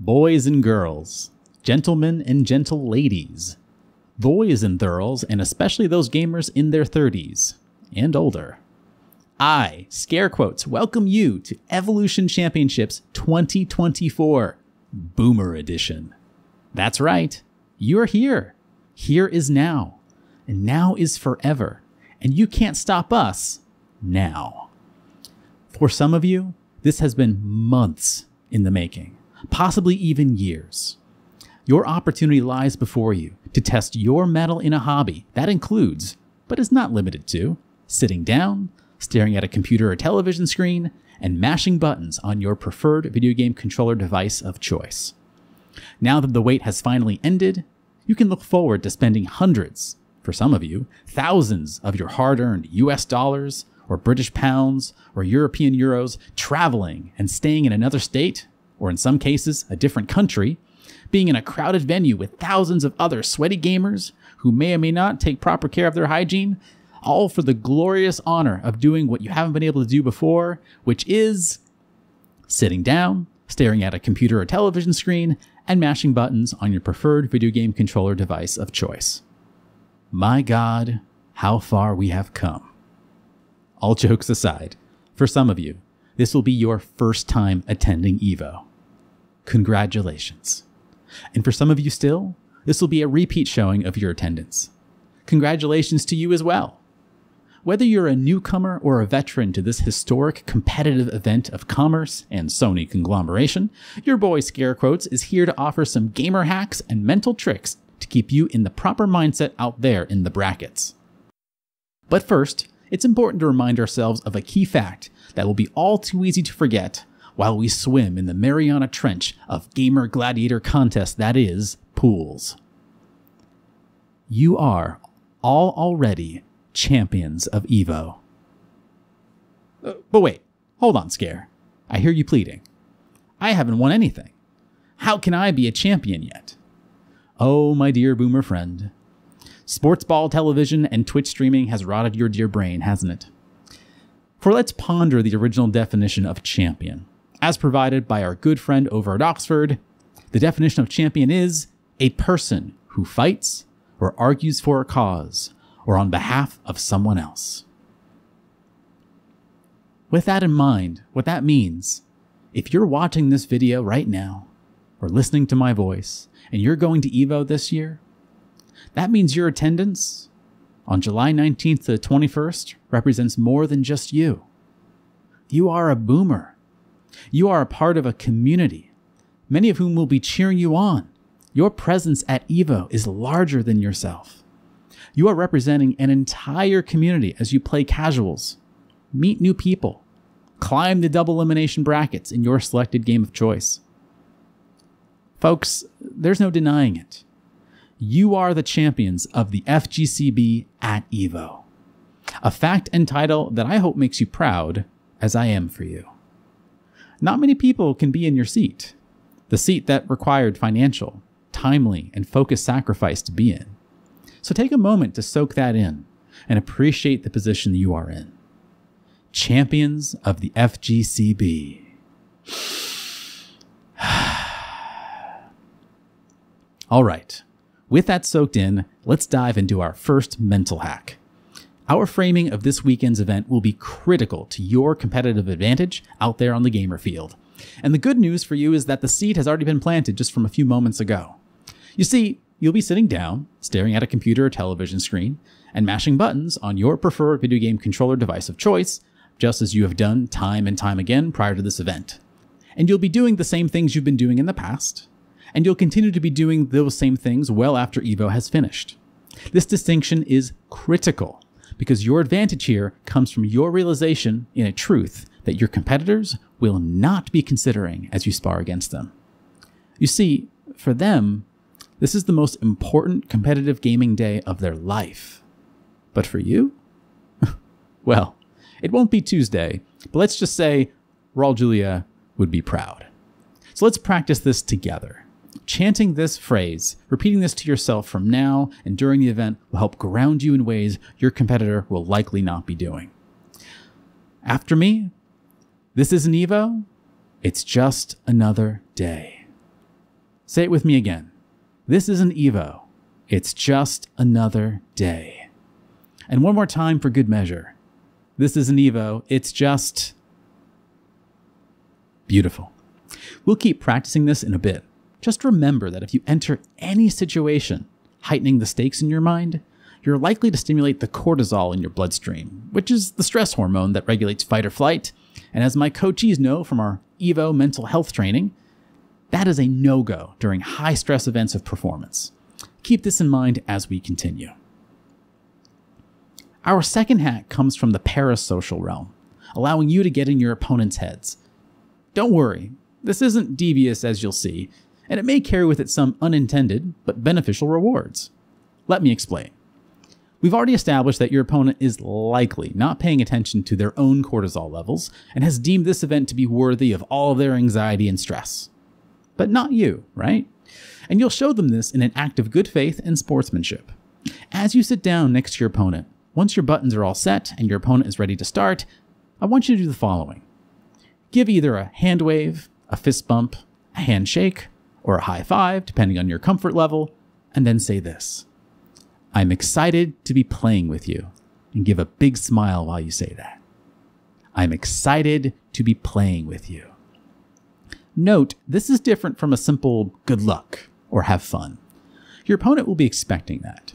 boys and girls, gentlemen and gentle ladies, boys and girls, and especially those gamers in their 30s and older. I, Scare Quotes, welcome you to Evolution Championships 2024, Boomer Edition. That's right, you're here. Here is now, and now is forever, and you can't stop us now. For some of you, this has been months in the making, possibly even years. Your opportunity lies before you to test your mettle in a hobby that includes, but is not limited to, sitting down, staring at a computer or television screen, and mashing buttons on your preferred video game controller device of choice. Now that the wait has finally ended, you can look forward to spending hundreds, for some of you, thousands of your hard-earned US dollars, or British pounds, or European euros, traveling and staying in another state, or in some cases, a different country, being in a crowded venue with thousands of other sweaty gamers who may or may not take proper care of their hygiene, all for the glorious honor of doing what you haven't been able to do before, which is sitting down, staring at a computer or television screen, and mashing buttons on your preferred video game controller device of choice. My God, how far we have come. All jokes aside, for some of you, this will be your first time attending EVO. Congratulations. And for some of you still, this will be a repeat showing of your attendance. Congratulations to you as well. Whether you're a newcomer or a veteran to this historic competitive event of commerce and Sony conglomeration, your boy Scare Quotes is here to offer some gamer hacks and mental tricks to keep you in the proper mindset out there in the brackets. But first, it's important to remind ourselves of a key fact that will be all too easy to forget while we swim in the Mariana Trench of gamer gladiator contest that is pools. You are all already champions of EVO. But wait, hold on, Scare. I hear you pleading. I haven't won anything. How can I be a champion yet? Oh, my dear boomer friend. Sports ball television and Twitch streaming has rotted your dear brain, hasn't it? For let's ponder the original definition of champion. As provided by our good friend over at Oxford, the definition of champion is a person who fights or argues for a cause or on behalf of someone else. With that in mind, what that means, if you're watching this video right now or listening to my voice and you're going to EVO this year, that means your attendance on July 19th to the 21st represents more than just you. You are a boomer. You are a part of a community, many of whom will be cheering you on. Your presence at EVO is larger than yourself. You are representing an entire community as you play casuals, meet new people, climb the double elimination brackets in your selected game of choice. Folks, there's no denying it. You are the champions of the FGCB at EVO. A fact and title that I hope makes you proud, as I am for you. Not many people can be in your seat, the seat that required financial, timely, and focused sacrifice to be in. So take a moment to soak that in and appreciate the position you are in. Champions of the FGCB. All right. With that soaked in, let's dive into our first mental hack. Our framing of this weekend's event will be critical to your competitive advantage out there on the gamer field. And the good news for you is that the seed has already been planted just from a few moments ago. You see, you'll be sitting down, staring at a computer or television screen, and mashing buttons on your preferred video game controller device of choice, just as you have done time and time again prior to this event. And you'll be doing the same things you've been doing in the past, and you'll continue to be doing those same things well after EVO has finished. This distinction is critical because your advantage here comes from your realization in a truth that your competitors will not be considering as you spar against them. You see, for them, this is the most important competitive gaming day of their life. But for you? Well, it won't be Tuesday, but let's just say Raul Julia would be proud. So let's practice this together. Chanting this phrase, repeating this to yourself from now and during the event will help ground you in ways your competitor will likely not be doing. After me, this isn't EVO, it's just another day. Say it with me again. This isn't Evo. It's just another day. And one more time for good measure. This isn't Evo. It's just beautiful. We'll keep practicing this in a bit. Just remember that if you enter any situation heightening the stakes in your mind, you're likely to stimulate the cortisol in your bloodstream, which is the stress hormone that regulates fight or flight. And as my coachees know from our Evo mental health training, that is a no-go during high-stress events of performance. Keep this in mind as we continue. Our second hack comes from the parasocial realm, allowing you to get in your opponent's heads. Don't worry, this isn't devious as you'll see, and it may carry with it some unintended but beneficial rewards. Let me explain. We've already established that your opponent is likely not paying attention to their own cortisol levels and has deemed this event to be worthy of all of their anxiety and stress. But not you, right? And you'll show them this in an act of good faith and sportsmanship. As you sit down next to your opponent, once your buttons are all set and your opponent is ready to start, I want you to do the following. Give either a hand wave, a fist bump, a handshake, or a high five, depending on your comfort level, and then say this. I'm excited to be playing with you, and give a big smile while you say that. I'm excited to be playing with you. Note, this is different from a simple good luck or have fun. Your opponent will be expecting that.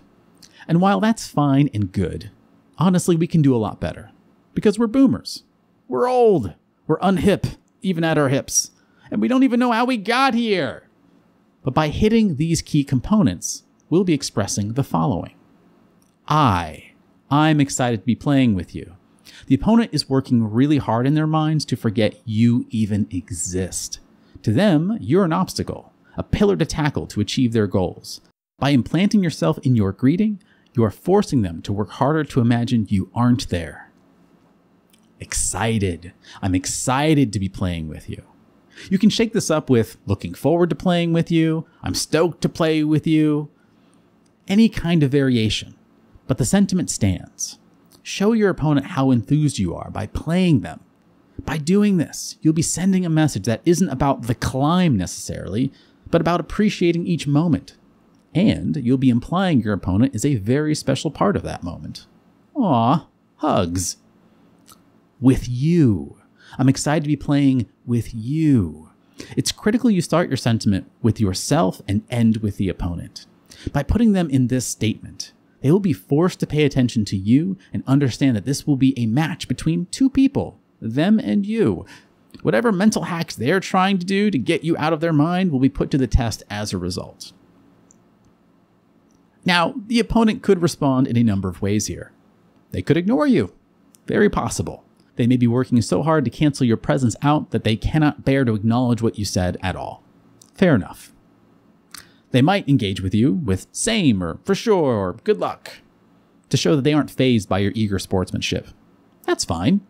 And while that's fine and good, honestly, we can do a lot better. Because we're boomers. We're old. We're unhip, even at our hips. And we don't even know how we got here. But by hitting these key components, we'll be expressing the following. I'm excited to be playing with you. The opponent is working really hard in their minds to forget you even exist. To them, you're an obstacle, a pillar to tackle to achieve their goals. By implanting yourself in your greeting, you are forcing them to work harder to imagine you aren't there. Excited. I'm excited to be playing with you. You can shake this up with looking forward to playing with you, I'm stoked to play with you, any kind of variation. But the sentiment stands. Show your opponent how enthused you are by playing them. By doing this, you'll be sending a message that isn't about the climb necessarily, but about appreciating each moment. And you'll be implying your opponent is a very special part of that moment. Aw, hugs. With you. I'm excited to be playing with you. It's critical you start your sentiment with yourself and end with the opponent. By putting them in this statement, they will be forced to pay attention to you and understand that this will be a match between two people, them and you. Whatever mental hacks they're trying to do to get you out of their mind will be put to the test as a result. Now, the opponent could respond in a number of ways here. They could ignore you. Very possible. They may be working so hard to cancel your presence out that they cannot bear to acknowledge what you said at all. Fair enough. They might engage with you with same or for sure or good luck to show that they aren't fazed by your eager sportsmanship. That's fine.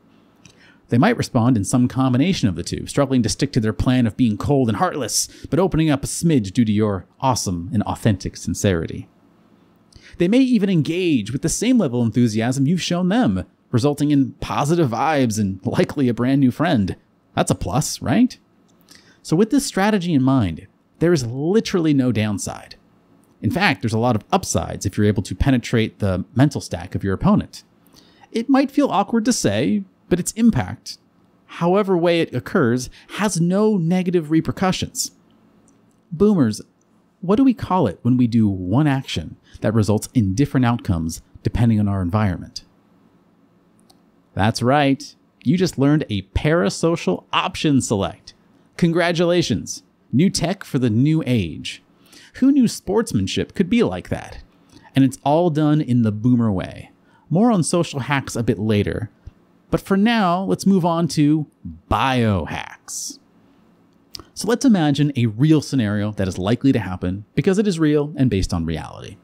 They might respond in some combination of the two, struggling to stick to their plan of being cold and heartless, but opening up a smidge due to your awesome and authentic sincerity. They may even engage with the same level of enthusiasm you've shown them, resulting in positive vibes and likely a brand new friend. That's a plus, right? So with this strategy in mind, there is literally no downside. In fact, there's a lot of upsides if you're able to penetrate the mental stack of your opponent. It might feel awkward to say, but its impact, however way it occurs, has no negative repercussions. Boomers, what do we call it when we do one action that results in different outcomes depending on our environment? That's right. You just learned a parasocial option select. Congratulations. New tech for the new age. Who knew sportsmanship could be like that? And it's all done in the boomer way. More on social hacks a bit later. But for now, let's move on to biohacks. So let's imagine a real scenario that is likely to happen because it is real and based on reality.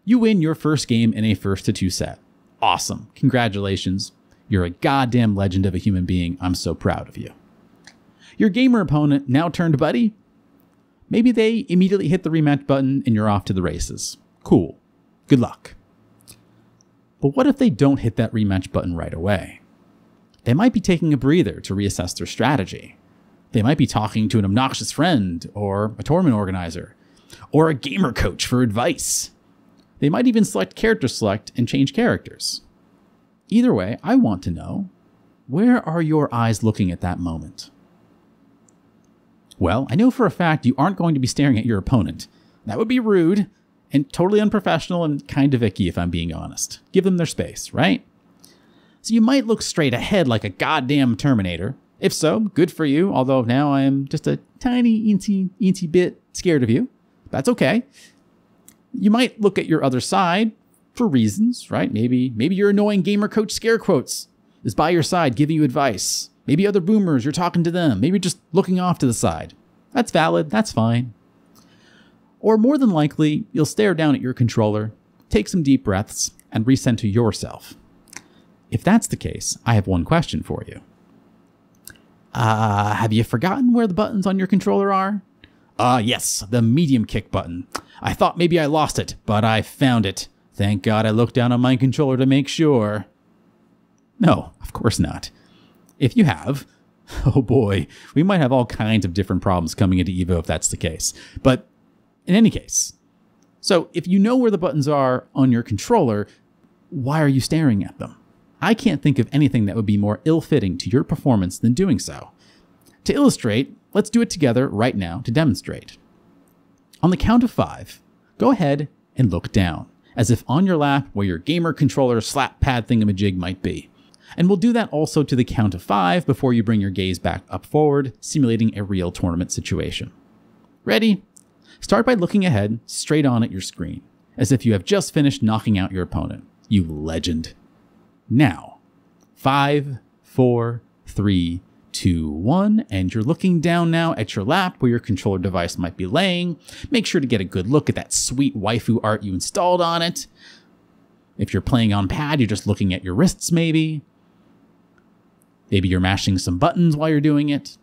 You win your first game in a 1-2 set. Awesome. Congratulations. You're a goddamn legend of a human being. I'm so proud of you. Your gamer opponent now turned buddy. Maybe they immediately hit the rematch button and you're off to the races. Cool. Good luck. But what if they don't hit that rematch button right away? They might be taking a breather to reassess their strategy. They might be talking to an obnoxious friend or a tournament organizer or a gamer coach for advice. They might even select character select and change characters. Either way, I want to know, where are your eyes looking at that moment? Well, I know for a fact you aren't going to be staring at your opponent. That would be rude and totally unprofessional and kind of icky if I'm being honest. Give them their space, right? So you might look straight ahead like a goddamn Terminator. If so, good for you, although now I am just a tiny, eensy bit scared of you. That's okay. You might look at your other side for reasons, right? Maybe your annoying gamer coach scare quotes is by your side giving you advice. Maybe other boomers, you're talking to them. Maybe just looking off to the side. That's valid, that's fine. Or more than likely, you'll stare down at your controller, take some deep breaths, and recenter yourself. If that's the case, I have one question for you. Have you forgotten where the buttons on your controller are? Yes, the medium kick button. I thought maybe I lost it, but I found it. Thank God I looked down on my controller to make sure. No, of course not. If you have, oh boy, we might have all kinds of different problems coming into EVO if that's the case. But in any case, so if you know where the buttons are on your controller, why are you staring at them? I can't think of anything that would be more ill-fitting to your performance than doing so. To illustrate, let's do it together right now to demonstrate. On the count of 5, go ahead and look down, as if on your lap where your gamer controller slap pad thingamajig might be. And we'll do that also to the count of 5 before you bring your gaze back up forward, simulating a real tournament situation. Ready? Start by looking ahead, straight on at your screen, as if you have just finished knocking out your opponent. You legend. Now, 5, 4, 3, 2, 1, and you're looking down now at your lap where your controller device might be laying. Make sure to get a good look at that sweet waifu art you installed on it. If you're playing on pad, you're just looking at your wrists maybe. Maybe you're mashing some buttons while you're doing it.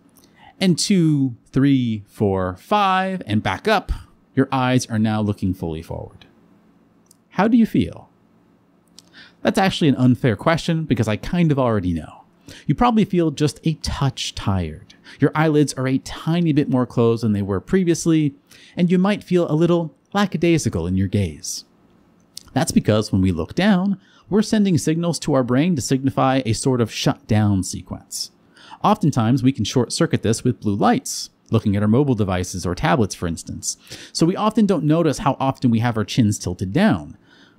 And 2, 3, 4, 5, and back up. Your eyes are now looking fully forward. How do you feel? That's actually an unfair question because I kind of already know. You probably feel just a touch tired. Your eyelids are a tiny bit more closed than they were previously, and you might feel a little lackadaisical in your gaze. That's because when we look down, we're sending signals to our brain to signify a sort of shutdown sequence. Oftentimes, we can short-circuit this with blue lights, looking at our mobile devices or tablets, for instance. So we often don't notice how often we have our chins tilted down.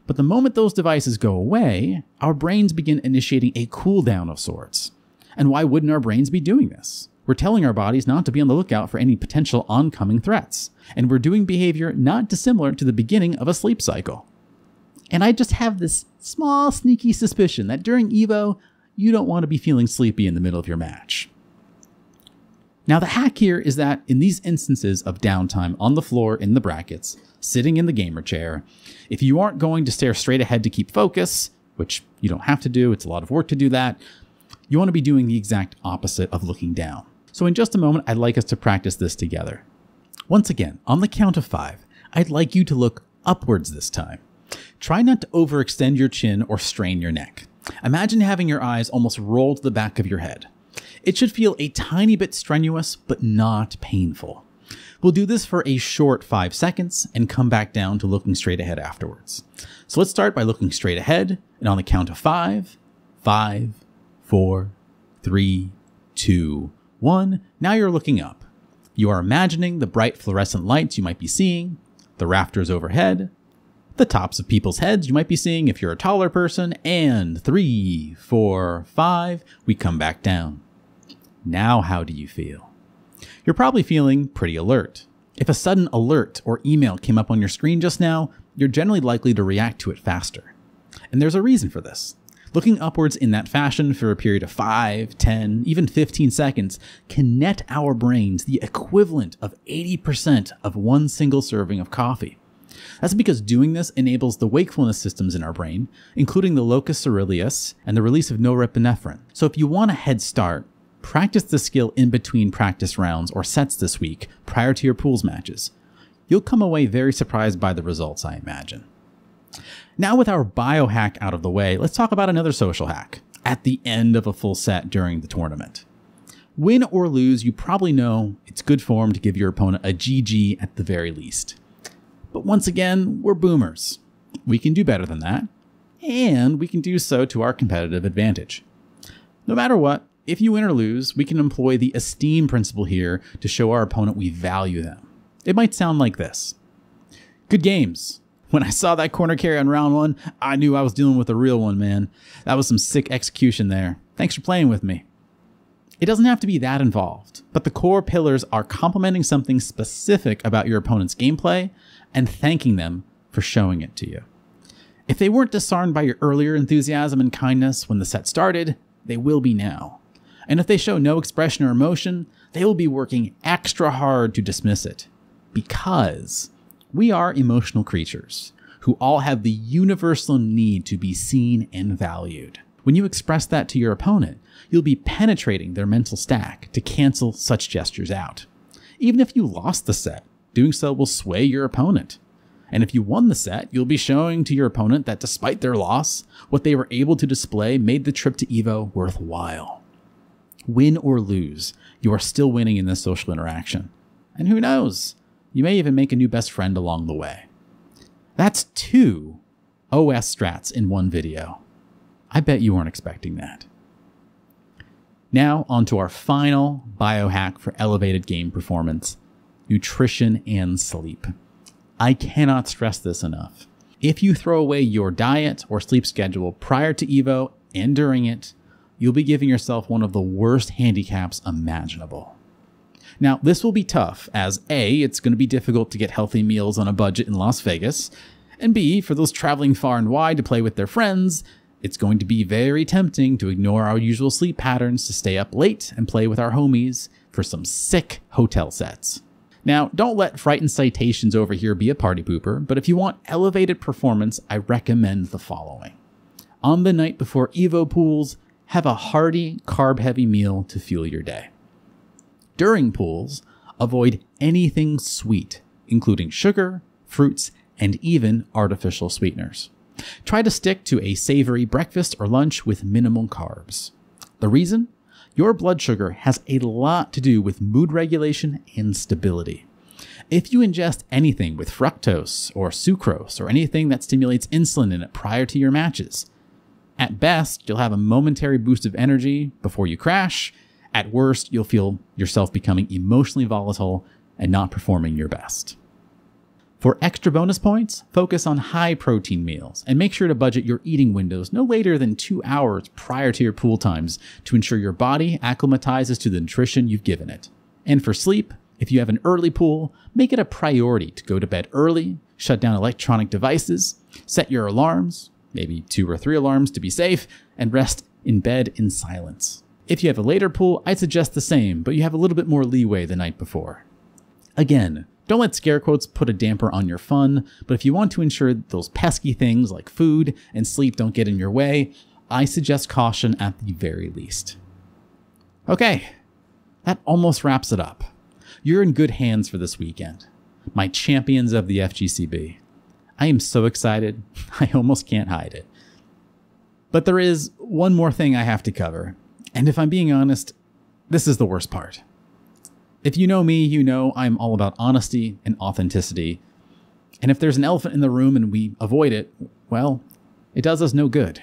But the moment those devices go away, our brains begin initiating a cool down of sorts. And why wouldn't our brains be doing this? We're telling our bodies not to be on the lookout for any potential oncoming threats. And we're doing behavior not dissimilar to the beginning of a sleep cycle. And I just have this small, sneaky suspicion that during EVO, you don't want to be feeling sleepy in the middle of your match. Now the hack here is that in these instances of downtime on the floor in the brackets, sitting in the gamer chair, if you aren't going to stare straight ahead to keep focus, which you don't have to do, it's a lot of work to do that, you want to be doing the exact opposite of looking down. So in just a moment, I'd like us to practice this together. Once again, on the count of 5, I'd like you to look upwards this time. Try not to overextend your chin or strain your neck. Imagine having your eyes almost roll to the back of your head. It should feel a tiny bit strenuous, but not painful. We'll do this for a short 5 seconds and come back down to looking straight ahead afterwards. So let's start by looking straight ahead, and on the count of 5, 5, 4, 3, 2, 1, now you're looking up. You are imagining the bright fluorescent lights you might be seeing, the rafters overhead, the tops of people's heads you might be seeing if you're a taller person, and 3, 4, 5, we come back down. Now how do you feel? You're probably feeling pretty alert. If a sudden alert or email came up on your screen just now, you're generally likely to react to it faster. And there's a reason for this. Looking upwards in that fashion for a period of 5, 10, even 15 seconds can net our brains the equivalent of 80% of one single serving of coffee. That's because doing this enables the wakefulness systems in our brain, including the locus coeruleus and the release of norepinephrine. So if you want a head start, practice the skill in between practice rounds or sets this week prior to your pools matches. You'll come away very surprised by the results, I imagine. Now with our biohack out of the way, let's talk about another social hack at the end of a full set during the tournament. Win or lose, you probably know it's good form to give your opponent a GG at the very least. But once again, we're boomers. We can do better than that, and we can do so to our competitive advantage. No matter what, if you win or lose, we can employ the esteem principle here to show our opponent we value them. It might sound like this. Good games. When I saw that corner carry on round 1, I knew I was dealing with a real one, man. That was some sick execution there. Thanks for playing with me. It doesn't have to be that involved, but the core pillars are complimenting something specific about your opponent's gameplay and thanking them for showing it to you. If they weren't disarmed by your earlier enthusiasm and kindness when the set started, they will be now. And if they show no expression or emotion, they will be working extra hard to dismiss it. Because we are emotional creatures who all have the universal need to be seen and valued. When you express that to your opponent, you'll be penetrating their mental stack to cancel such gestures out. Even if you lost the set, doing so will sway your opponent. And if you won the set, you'll be showing to your opponent that despite their loss, what they were able to display made the trip to EVO worthwhile. Win or lose, you are still winning in this social interaction. And who knows, you may even make a new best friend along the way. That's 2 OS strats in one video. I bet you weren't expecting that. Now onto our final biohack for elevated game performance, nutrition and sleep. I cannot stress this enough. If you throw away your diet or sleep schedule prior to EVO and during it, you'll be giving yourself one of the worst handicaps imaginable. Now, this will be tough as A, it's going to be difficult to get healthy meals on a budget in Las Vegas, and B, for those traveling far and wide to play with their friends, it's going to be very tempting to ignore our usual sleep patterns to stay up late and play with our homies for some sick hotel sets. Now, don't let frightened citations over here be a party pooper, but if you want elevated performance, I recommend the following. On the night before EVO pools, have a hearty, carb-heavy meal to fuel your day. During pools, avoid anything sweet, including sugar, fruits, and even artificial sweeteners. Try to stick to a savory breakfast or lunch with minimal carbs. The reason? Your blood sugar has a lot to do with mood regulation and stability. If you ingest anything with fructose or sucrose or anything that stimulates insulin in it prior to your matches, at best, you'll have a momentary boost of energy before you crash. At worst, you'll feel yourself becoming emotionally volatile and not performing your best. For extra bonus points, focus on high protein meals and make sure to budget your eating windows no later than 2 hours prior to your pool times to ensure your body acclimatizes to the nutrition you've given it. And for sleep, if you have an early pool, make it a priority to go to bed early, shut down electronic devices, set your alarms, maybe 2 or 3 alarms to be safe, and rest in bed in silence. If you have a later pool, I'd suggest the same, but you have a little bit more leeway the night before. Again, don't let scare quotes put a damper on your fun, but if you want to ensure those pesky things like food and sleep don't get in your way, I suggest caution at the very least. Okay, that almost wraps it up. You're in good hands for this weekend. My champions of the FGCB. I am so excited, I almost can't hide it. But there is one more thing I have to cover, and if I'm being honest, this is the worst part. If you know me, you know I'm all about honesty and authenticity, and if there's an elephant in the room and we avoid it, well, it does us no good.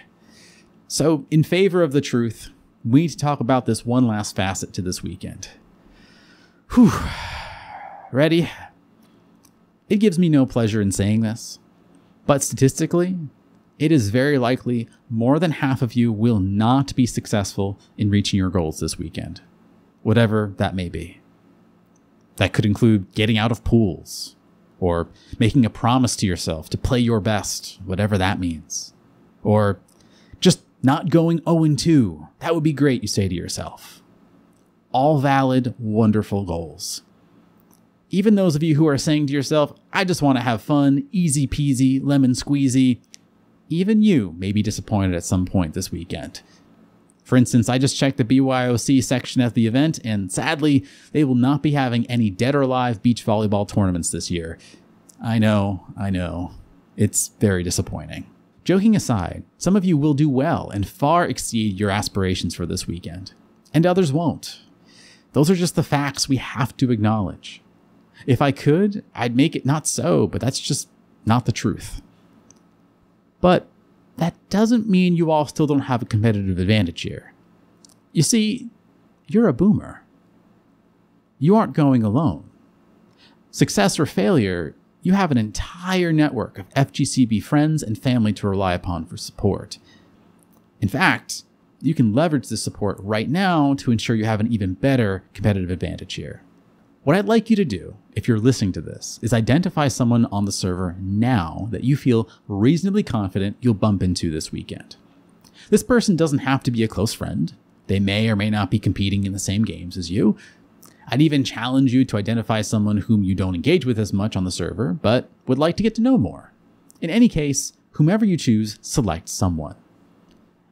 So, in favor of the truth, we need to talk about this one last facet to this weekend. Whew. Ready? It gives me no pleasure in saying this, but statistically, it is very likely more than half of you will not be successful in reaching your goals this weekend, whatever that may be. That could include getting out of pools, or making a promise to yourself to play your best, whatever that means. Or just not going 0-2. That would be great, you say to yourself. All valid, wonderful goals. Even those of you who are saying to yourself, I just want to have fun, easy peasy, lemon squeezy, even you may be disappointed at some point this weekend. For instance, I just checked the BYOC section at the event, and sadly, they will not be having any dead or alive beach volleyball tournaments this year. I know. It's very disappointing. Joking aside, some of you will do well and far exceed your aspirations for this weekend, and others won't. Those are just the facts we have to acknowledge. If I could, I'd make it not so, but that's just not the truth. But that doesn't mean you all still don't have a competitive advantage here. You see, you're a boomer. You aren't going alone. Success or failure, you have an entire network of FGCB friends and family to rely upon for support. In fact, you can leverage this support right now to ensure you have an even better competitive advantage here. What I'd like you to do, if you're listening to this, is identify someone on the server now that you feel reasonably confident you'll bump into this weekend. This person doesn't have to be a close friend. They may or may not be competing in the same games as you. I'd even challenge you to identify someone whom you don't engage with as much on the server, but would like to get to know more. In any case, whomever you choose, select someone.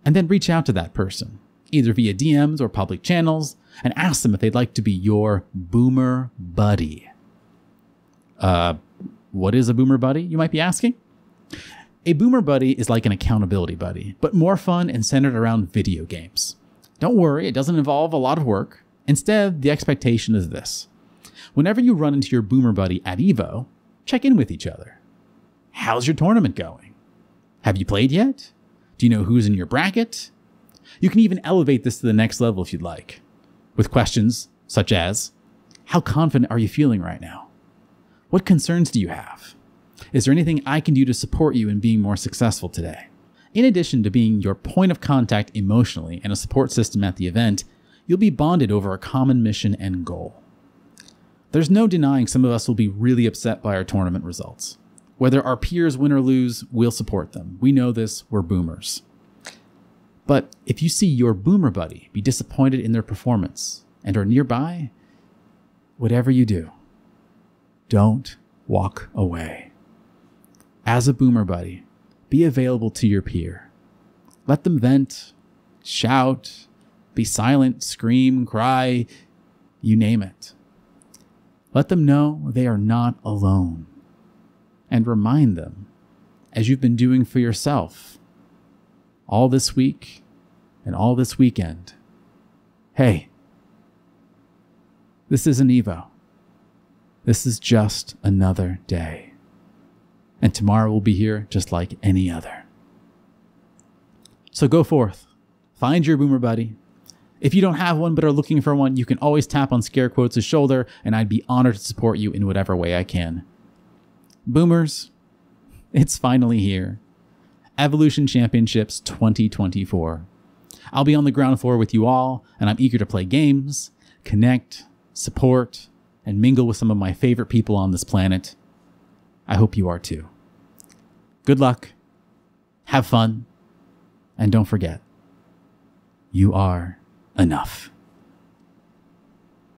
And then reach out to that person, either via DMs or public channels, and ask them if they'd like to be your boomer buddy. What is a boomer buddy, you might be asking? A boomer buddy is like an accountability buddy, but more fun and centered around video games. Don't worry, it doesn't involve a lot of work. Instead, the expectation is this. Whenever you run into your boomer buddy at EVO, check in with each other. How's your tournament going? Have you played yet? Do you know who's in your bracket? You can even elevate this to the next level if you'd like, with questions such as, how confident are you feeling right now? What concerns do you have? Is there anything I can do to support you in being more successful today? In addition to being your point of contact emotionally and a support system at the event, you'll be bonded over a common mission and goal. There's no denying some of us will be really upset by our tournament results. Whether our peers win or lose, we'll support them. We know this, we're boomers. But if you see your boomer buddy be disappointed in their performance and are nearby, whatever you do, don't walk away. As a boomer buddy, be available to your peer. Let them vent, shout, be silent, scream, cry, you name it. Let them know they are not alone. And remind them, as you've been doing for yourself, all this week and all this weekend, hey, this isn't EVO. This is just another day. And tomorrow will be here just like any other. So go forth, find your boomer buddy. If you don't have one but are looking for one, you can always tap on Scarequotes' shoulder, and I'd be honored to support you in whatever way I can. Boomers, it's finally here. Evolution Championships 2024. I'll be on the ground floor with you all, and I'm eager to play games, connect, support, and mingle with some of my favorite people on this planet. I hope you are too. Good luck, have fun, and don't forget, you are enough.